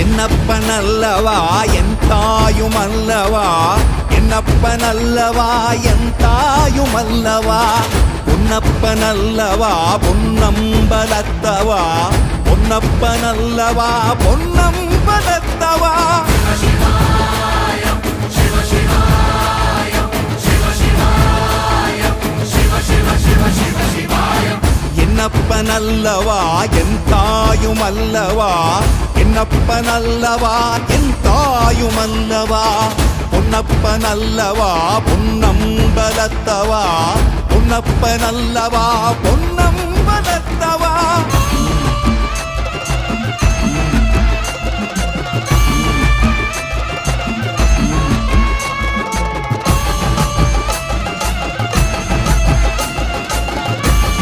என்னப்பனல்லவா என் தாயுமல்லவா, என்னப்பனல்லவா என் தாயுமல்லவா, பொன்னப்பனல்லவா பொன்னம்பலத்தவா, பொன்னப்பனல்லவா பொன்னம்பலத்தவா. என்னப்பனல்லவா என் தாயுமல்லவா, என்னப்பனல்லவா என் தாயுமல்லவா, பொன்னப்பனல்லவா பொன்னம்பலத்தவா, பொன்னப்பனல்லவா பொன்ன